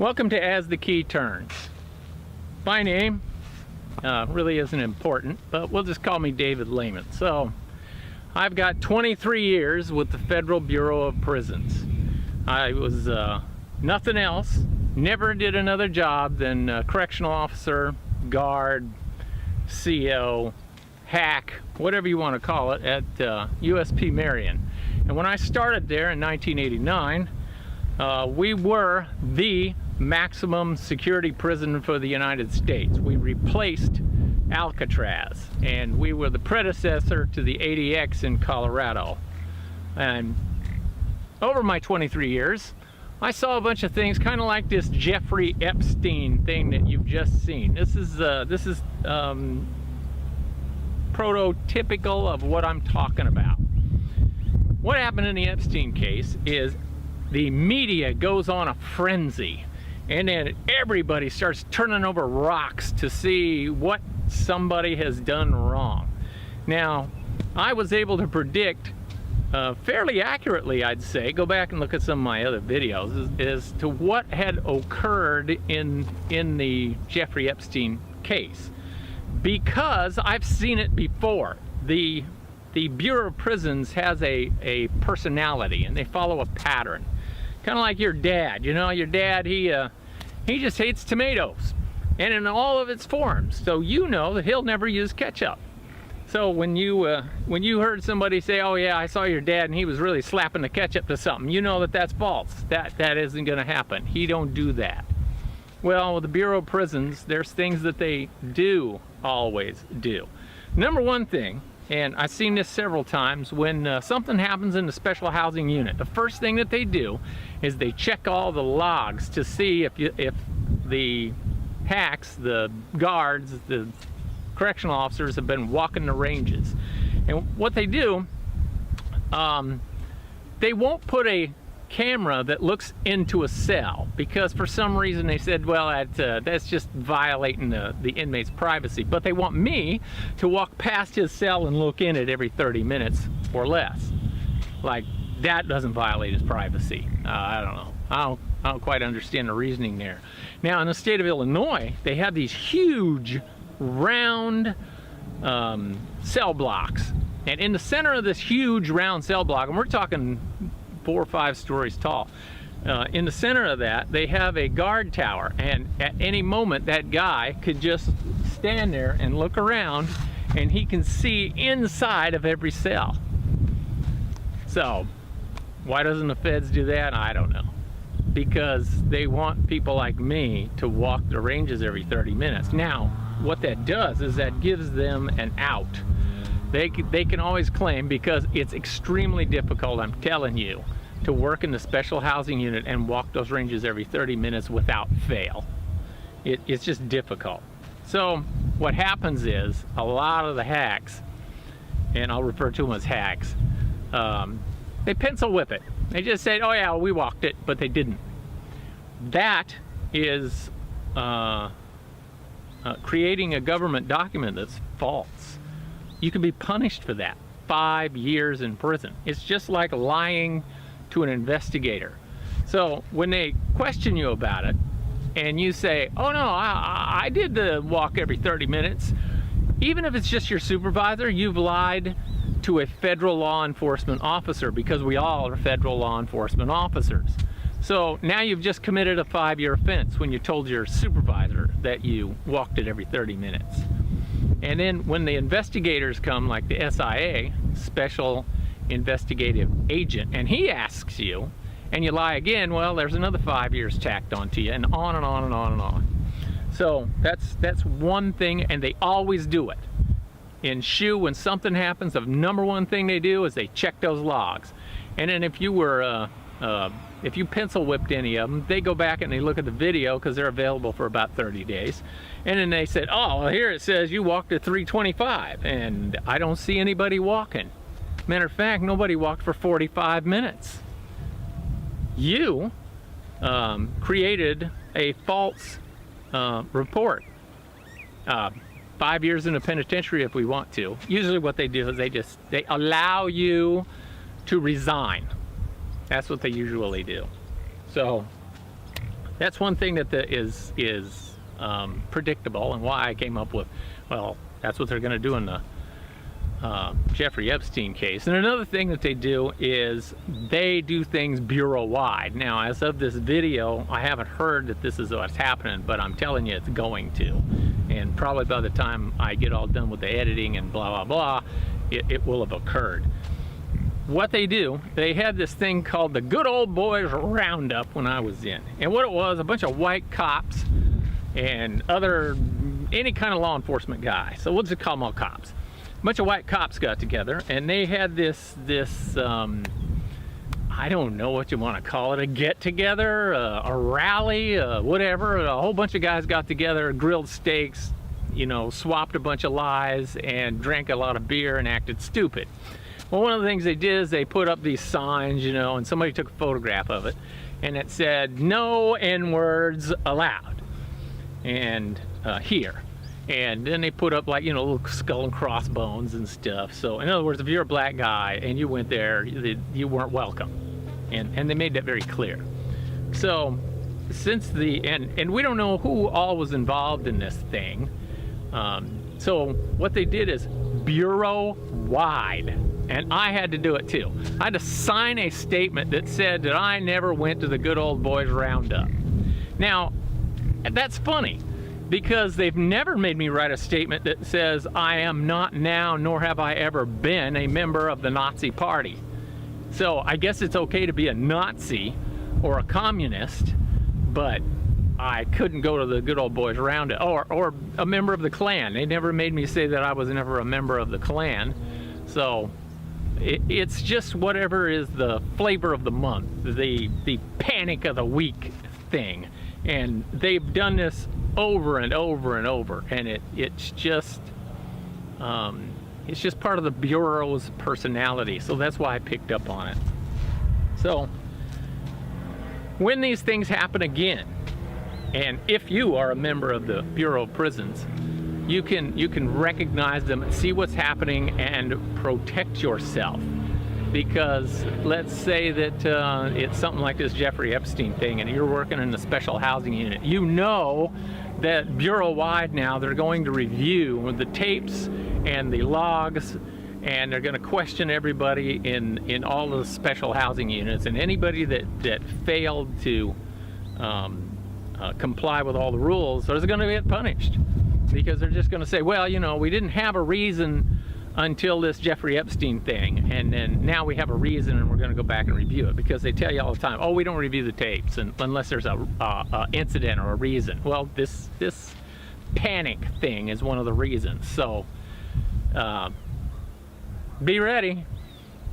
Welcome to As the Key Turns. My name really isn't important, but we'll just call me David Lehman. So, I've got 23 years with the Federal Bureau of Prisons. I was nothing else, never did another job than correctional officer, guard, CO, hack, whatever you want to call it, at USP Marion. And when I started there in 1989, we were the maximum security prison for the United States. We replaced Alcatraz, and we were the predecessor to the ADX in Colorado. And over my 23 years, I saw a bunch of things kind of like this Jeffrey Epstein thing that you've just seen. This is prototypical of what I'm talking about. What happened in the Epstein case is the media goes on a frenzy, and then everybody starts turning over rocks to see what somebody has done wrong. Now, I was able to predict fairly accurately, I'd say, go back and look at some of my other videos, as to what had occurred in the Jeffrey Epstein case, because I've seen it before. The Bureau of Prisons has a personality, and they follow a pattern. Kind of like your dad. You know, your dad, he just hates tomatoes, and in all of its forms. So you know that he'll never use ketchup. So when you heard somebody say, "Oh yeah, I saw your dad and he was really slapping the ketchup to something," you know that that's false. That isn't going to happen. He don't do that. Well, with the Bureau of Prisons, there's things that they do always do. Number one thing, and I've seen this several times, when something happens in the special housing unit, the first thing that they do is they check all the logs to see if the hacks, the guards, the correctional officers have been walking the ranges. And what they do, they won't put a camera that looks into a cell, because for some reason they said, well, that's just violating the inmate's privacy. But they want me to walk past his cell and look in it every 30 minutes or less. Like, that doesn't violate his privacy. I don't know. I don't quite understand the reasoning there. Now, in the state of Illinois, they have these huge round cell blocks, and in the center of this huge round cell block, and we're talking 4 or 5 stories tall, in the center of that they have a guard tower, and at any moment that guy could just stand there and look around, and he can see inside of every cell. So why doesn't the feds do that? I don't know. Because they want people like me to walk the ranges every 30 minutes. Now, what that does is that gives them an out. They can always claim, because it's extremely difficult, I'm telling you, to work in the special housing unit and walk those ranges every 30 minutes without fail. It's just difficult. So what happens is, a lot of the hacks, and I'll refer to them as hacks, they pencil whip it. They just said, oh yeah, we walked it, but they didn't. That is creating a government document that's false. You can be punished for that. 5 years in prison. It's just like lying to an investigator. So when they question you about it, and you say, oh no, I did the walk every 30 minutes, even if it's just your supervisor, you've lied to a federal law enforcement officer, because we all are federal law enforcement officers. So now you've just committed a 5-year offense when you told your supervisor that you walked it every 30 minutes. And then when the investigators come, like the SIA, Special Investigative Agent, and he asks you, and you lie again, well, there's another 5 years tacked onto you, and on and on and on and on. So that's one thing, and they always do it. In SHU, when something happens, the number one thing they do is they check those logs. And then if you were if you pencil whipped any of them, they go back and they look at the video, because they're available for about 30 days. And then they said, oh, well, here it says you walked at 3:25, and I don't see anybody walking. Matter of fact, nobody walked for 45 minutes. You created a false report. 5 years in a penitentiary if we want to. Usually what they do is they allow you to resign. That's what they usually do. So that's one thing that is predictable, and why I came up with, well, that's what they're going to do in the Jeffrey Epstein case. And another thing that they do is they do things bureau-wide. Now, as of this video, I haven't heard that this is what's happening, but I'm telling you it's going to. And probably by the time I get all done with the editing and blah, blah, blah, it will have occurred. What they do, they had this thing called the Good Old Boys Roundup when I was in. And what it was, a bunch of white cops and any kind of law enforcement guy. So we'll just call them all cops. A bunch of white cops got together, and they had this I don't know what you want to call it, a get-together, a rally, whatever. A whole bunch of guys got together, grilled steaks, you know, swapped a bunch of lies, and drank a lot of beer and acted stupid. Well, one of the things they did is they put up these signs, you know, and somebody took a photograph of it, and it said, "No N-words allowed," and here. And then they put up, like, you know, little skull and crossbones and stuff. So in other words, if you're a black guy and you went there, you weren't welcome. And they made that very clear. So since and we don't know who all was involved in this thing. So what they did is bureau-wide. And I had to do it too. I had to sign a statement that said that I never went to the Good Old Boys Roundup. Now, that's funny, because they've never made me write a statement that says I am not now, nor have I ever been, a member of the Nazi Party. So I guess it's okay to be a Nazi or a communist, but I couldn't go to the Good Old Boys Roundup, or a member of the Klan. They never made me say that I was never a member of the Klan. So it's just whatever is the flavor of the month, the panic of the week thing. And they've done this over and over and over, and it's just part of the Bureau's personality. So that's why I picked up on it. So when these things happen again, and if you are a member of the Bureau of Prisons, you can recognize them, see what's happening, and protect yourself. Because let's say that it's something like this Jeffrey Epstein thing, and you're working in a special housing unit. You know that bureau-wide now they're going to review the tapes and the logs, and they're going to question everybody in all the special housing units, and anybody that failed to comply with all the rules is going to get punished, because they're just going to say, well, you know, we didn't have a reason until this Jeffrey Epstein thing, and then now we have a reason, and we're going to go back and review it, because they tell you all the time, oh, we don't review the tapes unless there's a incident or a reason. Well, this panic thing is one of the reasons. So be ready.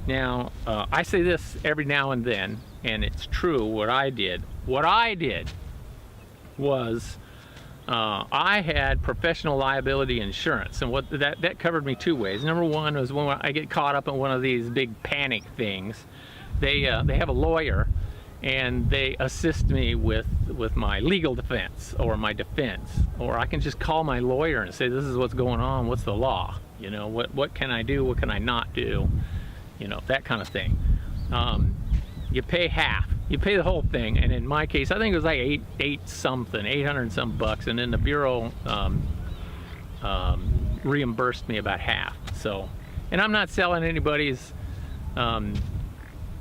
Now, I say this every now and then, and it's true. What I did was I had professional liability insurance, and what that covered me two ways. Number one was when I get caught up in one of these big panic things, they have a lawyer, and they assist me with my legal defense or my defense, or I can just call my lawyer and say, this is what's going on, what's the law, you know, what can I do, what can I not do, you know, that kind of thing. You pay half. You pay the whole thing, and in my case, I think it was like 800 and some bucks, and then the Bureau reimbursed me about half. So, and I'm not selling anybody's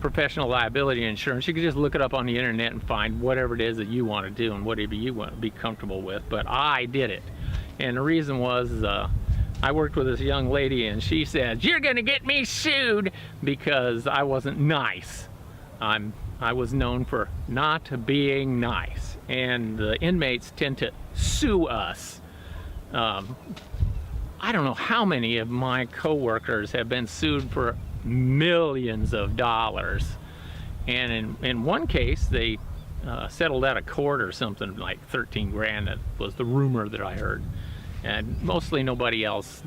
professional liability insurance. You can just look it up on the internet and find whatever it is that you want to do and whatever you want to be comfortable with. But I did it, and the reason was I worked with this young lady, and she said, "You're gonna get me sued," because I wasn't nice. I was known for not being nice, and the inmates tend to sue us. I don't know how many of my coworkers have been sued for millions of dollars, and in one case they settled out of court or something like 13 grand. That was the rumor that I heard, and mostly nobody else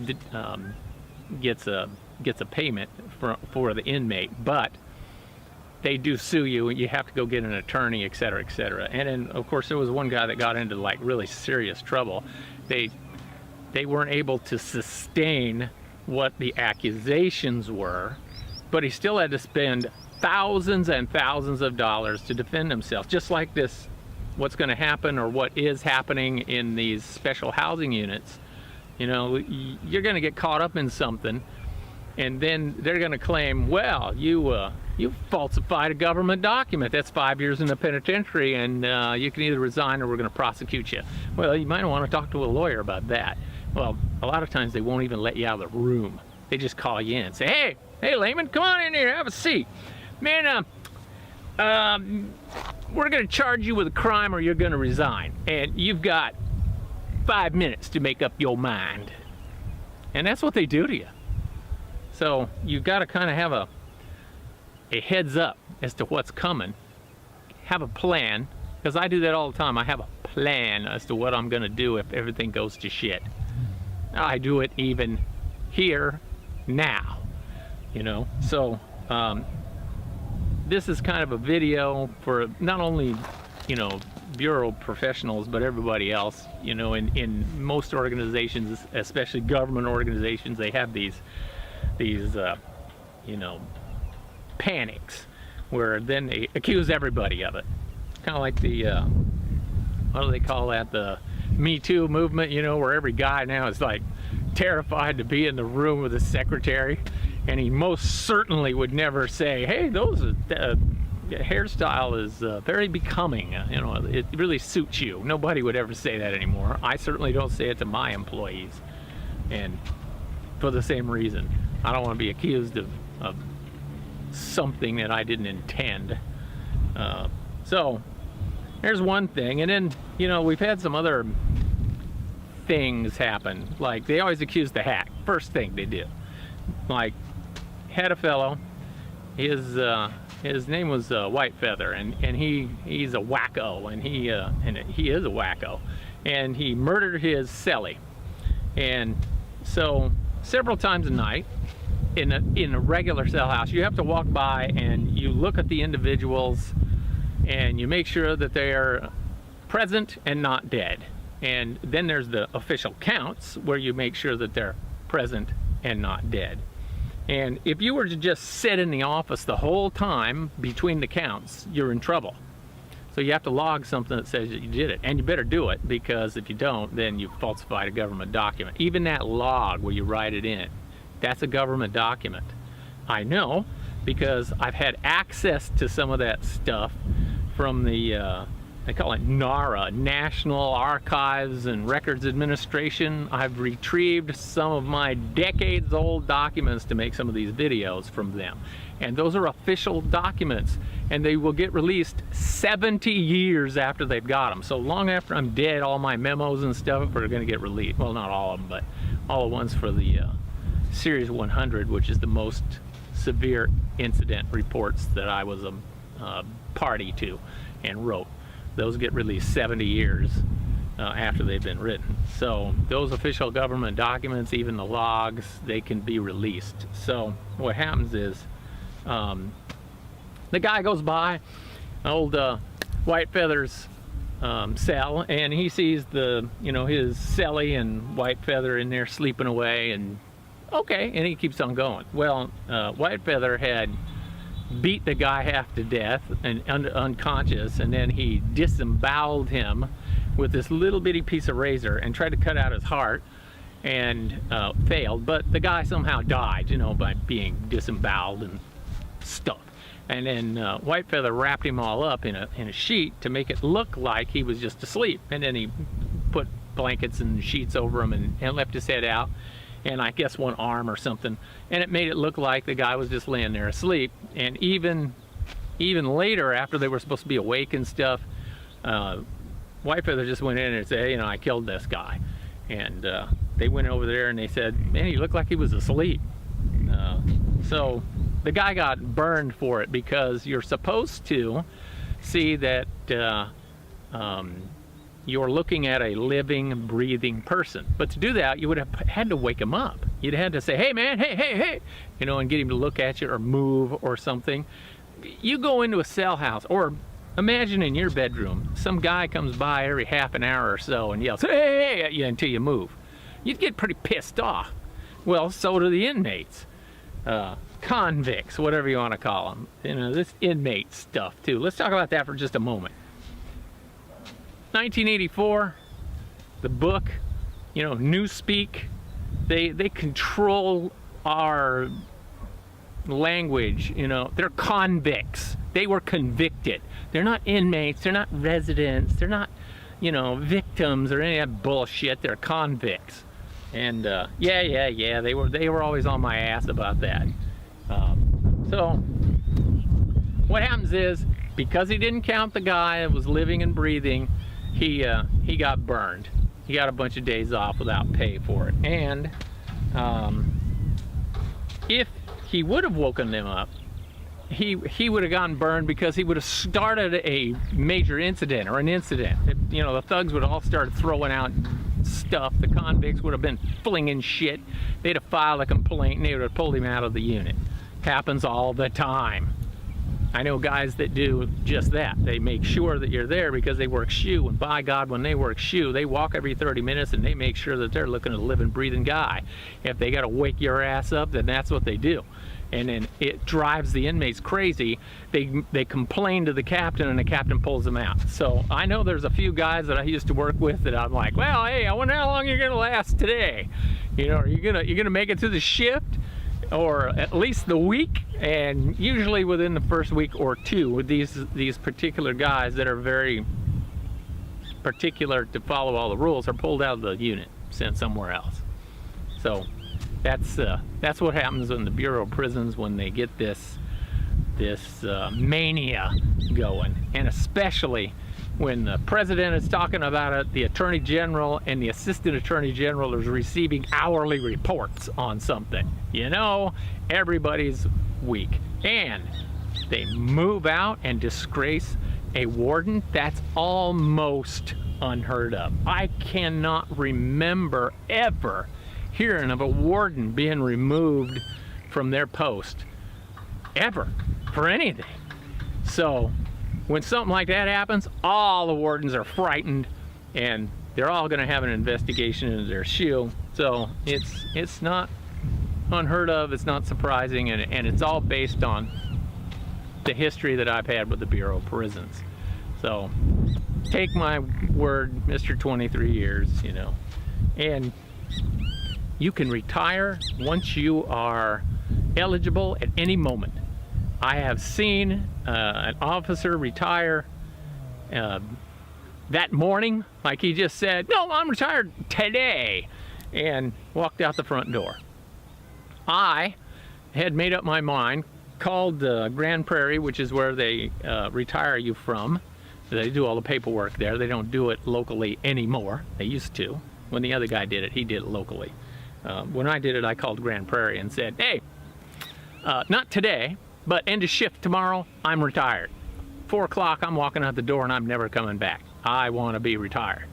gets a payment for the inmate, but they do sue you, and you have to go get an attorney, et cetera, et cetera. And then, of course, there was one guy that got into like really serious trouble. They weren't able to sustain what the accusations were, but he still had to spend thousands and thousands of dollars to defend himself, just like this what's going to happen or what is happening in these special housing units. You know, you're going to get caught up in something, and then they're going to claim, well, you falsified a government document. That's 5 years in the penitentiary, and you can either resign or we're going to prosecute you. Well, you might want to talk to a lawyer about that. Well, a lot of times they won't even let you out of the room. They just call you in and say, hey, layman, come on in here, have a seat. Man, we're going to charge you with a crime or you're going to resign. And you've got 5 minutes to make up your mind. And that's what they do to you. So you've got to kind of have a heads up as to what's coming. Have a plan, because I do that all the time. I have a plan as to what I'm going to do if everything goes to shit. I do it even here now, you know. So this is kind of a video for not only, you know, bureau professionals, but everybody else. You know, in most organizations, especially government organizations, they have these you know, panics where then they accuse everybody of it. Kind of like the what do they call that, the Me Too movement, you know, where every guy now is like terrified to be in the room with his secretary, and he most certainly would never say, hey, those hairstyle is very becoming, you know, it really suits you. Nobody would ever say that anymore. I certainly don't say it to my employees, and for the same reason. I don't want to be accused of something that I didn't intend. So there's one thing, and then, you know, we've had some other things happen. Like, they always accuse the hack. First thing they do, like, had a fellow, his name was White Feather, and he's a wacko, and he is a wacko, and he murdered his cellie. And so several times a night in a regular cell house, you have to walk by and you look at the individuals and you make sure that they are present and not dead. And then there's the official counts where you make sure that they're present and not dead. And if you were to just sit in the office the whole time between the counts, you're in trouble. So you have to log something that says that you did it, and you better do it, because if you don't, then you've falsified a government document. Even that log where you write it in, that's a government document. I know, because I've had access to some of that stuff from the, they call it NARA, National Archives and Records Administration. I've retrieved some of my decades-old documents to make some of these videos from them. And those are official documents, and they will get released 70 years after they've got them. So long after I'm dead, all my memos and stuff are going to get released. Well, not all of them, but all the ones for the Series 100, which is the most severe incident reports that I was a party to and wrote. Those get released 70 years after they've been written. So those official government documents, even the logs, they can be released. So what happens is, the guy goes by old White Feather's cell, and he sees the, you know, his cellie and White Feather in there sleeping away, and okay, and he keeps on going. Well, White Feather had beat the guy half to death and unconscious, and then he disemboweled him with this little bitty piece of razor and tried to cut out his heart, and failed. But the guy somehow died, you know, by being disemboweled and stuff. And then White Feather wrapped him all up in a sheet to make it look like he was just asleep. And then he put blankets and sheets over him and left his head out, and I guess one arm or something, and it made it look like the guy was just laying there asleep. And even later, after they were supposed to be awake and stuff, White Feather just went in and said, hey, you know, I killed this guy. And they went over there and they said, man, he looked like he was asleep. So the guy got burned for it, because you're supposed to see that you're looking at a living, breathing person. But to do that, you would have had to wake him up. You'd had to say, hey man, hey, you know, and get him to look at you or move or something. You go into a cell house, or imagine in your bedroom, some guy comes by every half an hour or so and yells, hey, at you until you move. You'd get pretty pissed off. Well, so do the inmates. Convicts, whatever you want to call them. You know, this inmate stuff too. Let's talk about that for just a moment. 1984, the book, you know, Newspeak, they control our language. You know, they're convicts. They were convicted. They're not inmates. They're not residents. They're not, you know, victims or any of that bullshit. They're convicts. And yeah, they were always on my ass about that. So what happens is, because he didn't count the guy that was living and breathing, he got burned. He got a bunch of days off without pay for it. And if he would have woken them up, he would have gotten burned, because he would have started a major incident or an incident. You know, the thugs would have all started throwing out stuff. The convicts would have been flinging shit. They'd have filed a complaint and they would have pulled him out of the unit. Happens all the time. I know guys that do just that. They make sure that you're there because they work SHU, and by God, when they work SHU, they walk every 30 minutes and they make sure that they're looking at a living, breathing guy. If they got to wake your ass up, then that's what they do. And then it drives the inmates crazy. They complain to the captain, and the captain pulls them out. So I know there's a few guys that I used to work with that I'm like, well, hey, I wonder how long you're gonna last today. You know, are you gonna make it to the shift, or at least the week? And usually within the first week or two, with these particular guys that are very particular to follow all the rules, are pulled out of the unit, sent somewhere else. So that's what happens in the Bureau of Prisons when they get this mania going, and especially when the president is talking about it, the attorney general and the assistant attorney general is receiving hourly reports on something. You know, everybody's weak, and they move out and disgrace a warden. That's almost unheard of. I cannot remember ever hearing of a warden being removed from their post, ever, for anything. So when something like that happens, all the wardens are frightened, and they're all going to have an investigation into their SHU. So it's not unheard of, it's not surprising, and it's all based on the history that I've had with the Bureau of Prisons. So take my word, Mr. 23 years, you know. And you can retire once you are eligible at any moment. I have seen an officer retire that morning, like he just said, no, I'm retired today, and walked out the front door. I had made up my mind, called Grand Prairie, which is where they retire you from. They do all the paperwork there. They don't do it locally anymore. They used to. When the other guy did it, he did it locally. When I did it, I called Grand Prairie and said, hey, not today, but end of shift tomorrow, I'm retired. 4 o'clock, I'm walking out the door and I'm never coming back. I want to be retired.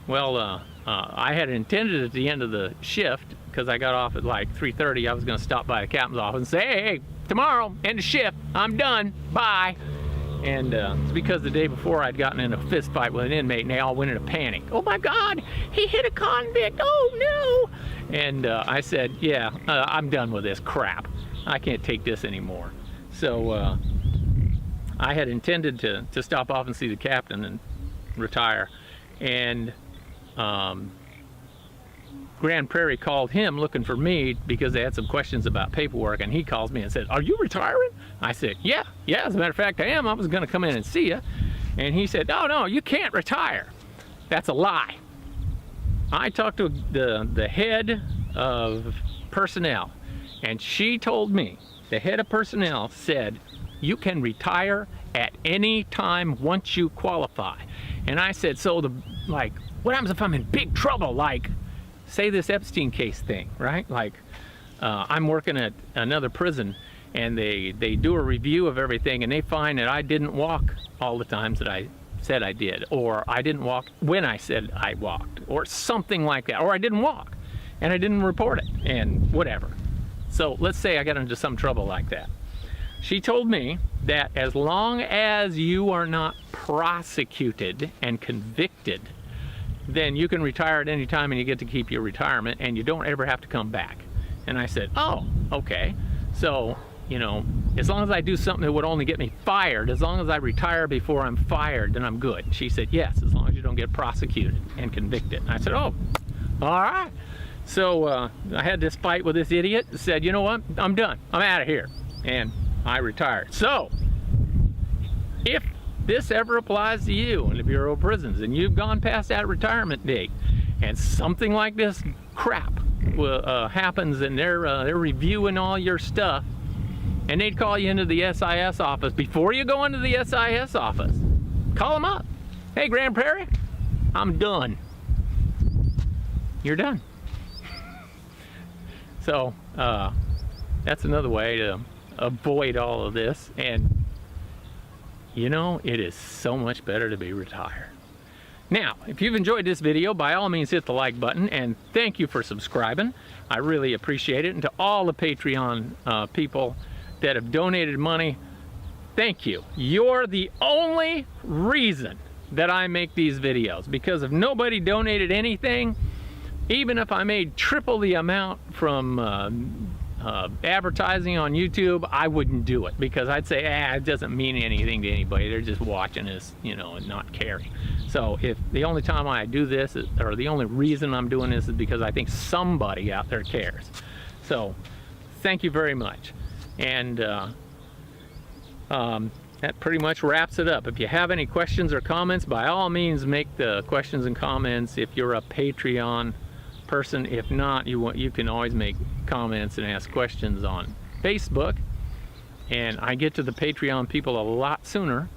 Well, I had intended at the end of the shift, because I got off at like 3:30, I was going to stop by the captain's office and say, hey, tomorrow, end of shift, I'm done, bye. And it's because the day before I'd gotten in a fist fight with an inmate, and they all went into panic. Oh my God, he hit a convict, oh no. And I said, yeah, I'm done with this crap. I can't take this anymore. So I had intended to stop off and see the captain and retire. And Grand Prairie called him looking for me because they had some questions about paperwork, and he calls me and said, are you retiring? I said, yeah, as a matter of fact I am. I was going to come in and see you. And he said, no, you can't retire. That's a lie. I talked to the head of personnel, and she told me, the head of personnel said, you can retire at any time once you qualify. And I said, so what happens if I'm in big trouble? Like, say this Epstein case thing, right? Like, I'm working at another prison, and they do a review of everything, and they find that I didn't walk all the times that I said I did, or I didn't walk when I said I walked, or something like that, or I didn't walk and I didn't report it, and whatever. So let's say I got into some trouble like that. She told me that as long as you are not prosecuted and convicted, then you can retire at any time and you get to keep your retirement and you don't ever have to come back. And I said, oh, okay. So, you know, as long as I do something that would only get me fired, as long as I retire before I'm fired, then I'm good. She said, yes, as long as you don't don't get prosecuted and convicted. And I said, oh, all right. So I had this fight with this idiot, said, you know what, I'm done, I'm out of here, and I retired. So if this ever applies to you in the Bureau of Prisons and you've gone past that retirement date and something like this crap happens and they're reviewing all your stuff, and they'd call you into the SIS office, before you go into the SIS office, call them up. Hey, Grand Prairie, I'm done. You're done. So that's another way to avoid all of this. And you know, it is so much better to be retired. Now, if you've enjoyed this video, by all means hit the like button, and thank you for subscribing. I really appreciate it. And to all the Patreon people that have donated money, thank you. You're the only reason that I make these videos, because if nobody donated anything, even if I made triple the amount from advertising on YouTube, I wouldn't do it, because I'd say, it doesn't mean anything to anybody. They're just watching us, you know, and not caring. So if the only time I do this, or the only reason I'm doing this, is because I think somebody out there cares. So thank you very much. And that pretty much wraps it up. If you have any questions or comments, by all means make the questions and comments if you're a Patreon person. If not, you can always make comments and ask questions on Facebook, and I get to the Patreon people a lot sooner